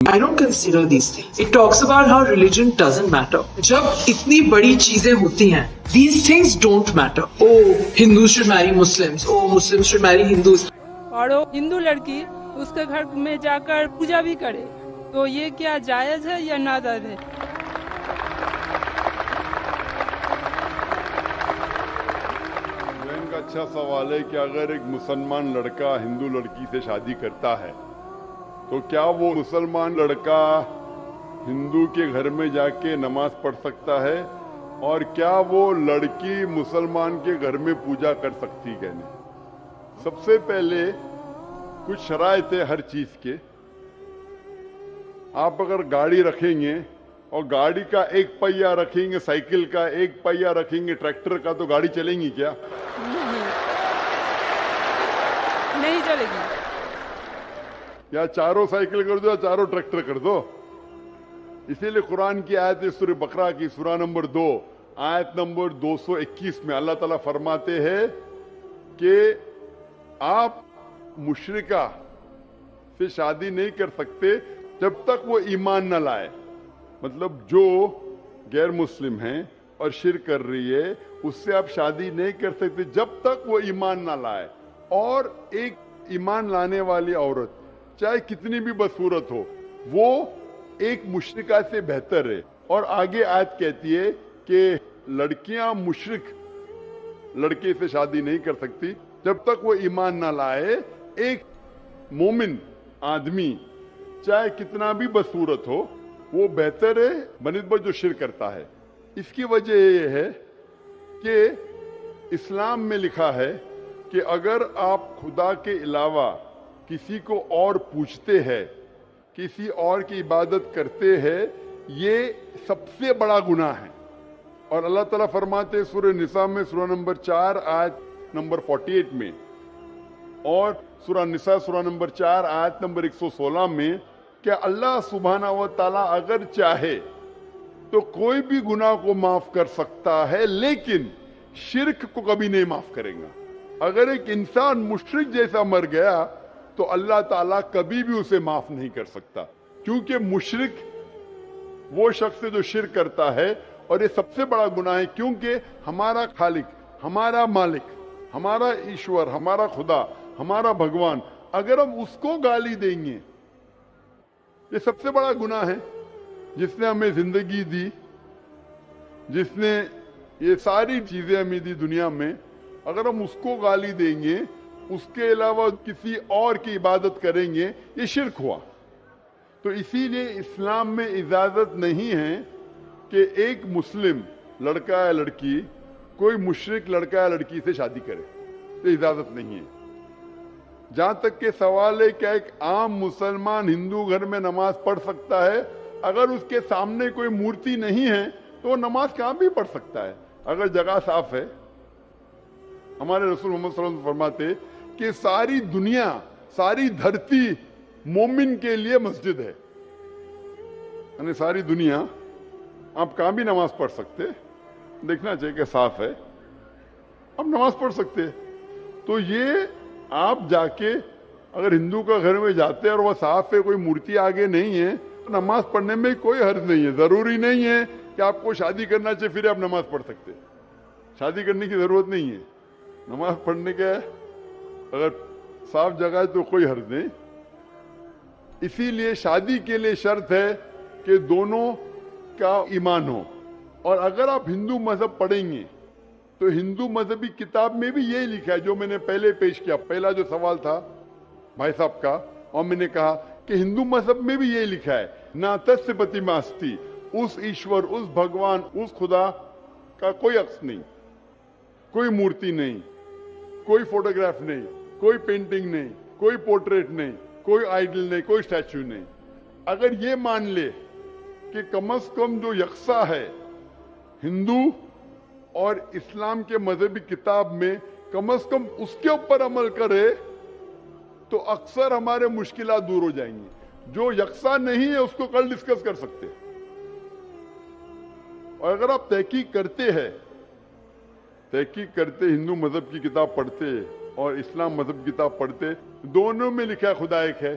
I don't consider these things. It talks about how religion doesn't matter. جب اتنی بڑی چیزیں ہوتی ہیں, these things don't matter. Oh, Hindus should marry Muslims. Oh, Muslims should marry Hindus. اور وہ ہندو لڑکی اس کے گھر میں جا کر پوجا بھی کرے تو یہ کیا جائز ہے یا ناجائز ہے؟ کا اچھا سوال ہے کہ اگر ایک مسلمان لڑکا ہندو لڑکی سے شادی کرتا ہے تو کیا وہ مسلمان لڑکا ہندو کے گھر میں جا کے نماز پڑھ سکتا ہے, اور کیا وہ لڑکی مسلمان کے گھر میں پوجا کر سکتی کہ نہیں؟ سب سے پہلے کچھ شرائط ہے ہر چیز کے. آپ اگر گاڑی رکھیں گے اور گاڑی کا ایک پہیہ رکھیں گے, سائیکل کا ایک پہیہ رکھیں گے, ٹریکٹر کا, تو گاڑی چلیں گی کیا؟ نہیں چلے گی. یا چاروں سائیکل کر دو یا چاروں ٹریکٹر کر دو. اسی لیے قرآن کی آیت سورہ بقرہ کی سورہ نمبر 2 آیت نمبر 221 میں اللہ تعالیٰ فرماتے ہیں کہ آپ مشرکہ سے شادی نہیں کر سکتے جب تک وہ ایمان نہ لائے. مطلب جو غیر مسلم ہیں اور شرک کر رہی ہے اس سے آپ شادی نہیں کر سکتے جب تک وہ ایمان نہ لائے. اور ایک ایمان لانے والی عورت چاہے کتنی بھی بدصورت ہو وہ ایک مشرکہ سے بہتر ہے. اور آگے آیت کہتی ہے کہ لڑکیاں مشرک لڑکے سے شادی نہیں کر سکتی جب تک وہ ایمان نہ لائے. ایک مومن آدمی چاہے کتنا بھی بدصورت ہو وہ بہتر ہے بنسبت جو شرک کرتا ہے. اس کی وجہ یہ ہے کہ اسلام میں لکھا ہے کہ اگر آپ خدا کے علاوہ کسی کو اور پوچھتے ہیں, کسی اور کی عبادت کرتے ہیں, یہ سب سے بڑا گناہ ہے. اور اللہ تعالیٰ فرماتے ہیں سورہ نساء میں سورہ نمبر 4 آیت نمبر 48 میں, اور سورہ نساء سورہ نمبر 4 آیت نمبر 116 میں کہ اللہ سبحانہ و تعالیٰ اگر چاہے تو کوئی بھی گناہ کو معاف کر سکتا ہے لیکن شرک کو کبھی نہیں معاف کرے گا. اگر ایک انسان مشرک جیسا مر گیا تو اللہ تعالیٰ کبھی بھی اسے معاف نہیں کر سکتا, کیونکہ مشرک وہ شخص ہے جو شرک کرتا ہے. اور یہ سب سے بڑا گناہ ہے کیونکہ ہمارا خالق, ہمارا مالک, ہمارا ایشور, ہمارا خدا, ہمارا بھگوان, اگر ہم اس کو گالی دیں گے, یہ سب سے بڑا گناہ ہے. جس نے ہمیں زندگی دی, جس نے یہ ساری چیزیں ہمیں دی دنیا میں, اگر ہم اس کو گالی دیں گے, اس کے علاوہ کسی اور کی عبادت کریں گے, یہ شرک ہوا. تو اسی لیے اسلام میں اجازت نہیں ہے کہ ایک مسلم لڑکا یا لڑکی کوئی مشرک لڑکا یا لڑکی سے شادی کرے, یہ اجازت نہیں ہے. جہاں تک کہ سوال ہے کہ ایک عام مسلمان ہندو گھر میں نماز پڑھ سکتا ہے, اگر اس کے سامنے کوئی مورتی نہیں ہے تو وہ نماز کہاں بھی پڑھ سکتا ہے اگر جگہ صاف ہے. ہمارے رسول محمد صلی اللہ علیہ وسلم فرماتے کہ ساری دنیا, ساری دھرتی مومن کے لیے مسجد ہے. یعنی ساری دنیا آپ کہاں بھی نماز پڑھ سکتے, دیکھنا چاہیے کہ صاف ہے, آپ نماز پڑھ سکتے. تو یہ آپ جا کے اگر ہندو کا گھر میں جاتے اور وہ صاف ہے, کوئی مورتی آگے نہیں ہے, نماز پڑھنے میں کوئی حرج نہیں ہے. ضروری نہیں ہے کہ آپ کو شادی کرنا چاہیے پھر آپ نماز پڑھ سکتے. شادی کرنے کی ضرورت نہیں ہے, نماز پڑھنے کا اگر صاف جگہ ہے تو کوئی حرج نہیں. اسی لیے شادی کے لیے شرط ہے کہ دونوں کا ایمان ہو. اور اگر آپ ہندو مذہب پڑھیں گے تو ہندو مذہبی کتاب میں بھی یہی لکھا ہے جو میں نے پہلے پیش کیا, پہلا جو سوال تھا بھائی صاحب کا, اور میں نے کہا کہ ہندو مذہب میں بھی یہی لکھا ہے نا تس پتیماستی, اس ایشور, اس بھگوان, اس خدا کا کوئی عکس نہیں, کوئی مورتی نہیں, کوئی فوٹوگراف نہیں, کوئی پینٹنگ نہیں, کوئی پورٹریٹ نہیں, کوئی آئیڈل نہیں, کوئی اسٹیچو نہیں. اگر یہ مان لے کہ کم از کم جو یکساں ہے ہندو اور اسلام کے مذہبی کتاب میں, کم از کم اس کے اوپر عمل کرے تو اکثر ہمارے مشکلات دور ہو جائیں گی. جو یکساں نہیں ہے اس کو کل ڈسکس کر سکتے. اور اگر آپ تحقیق کرتے ہندو مذہب کی کتاب پڑھتے اور اسلام مذہب کی کتاب پڑھتے, دونوں میں لکھا ہے خدا ایک ہے.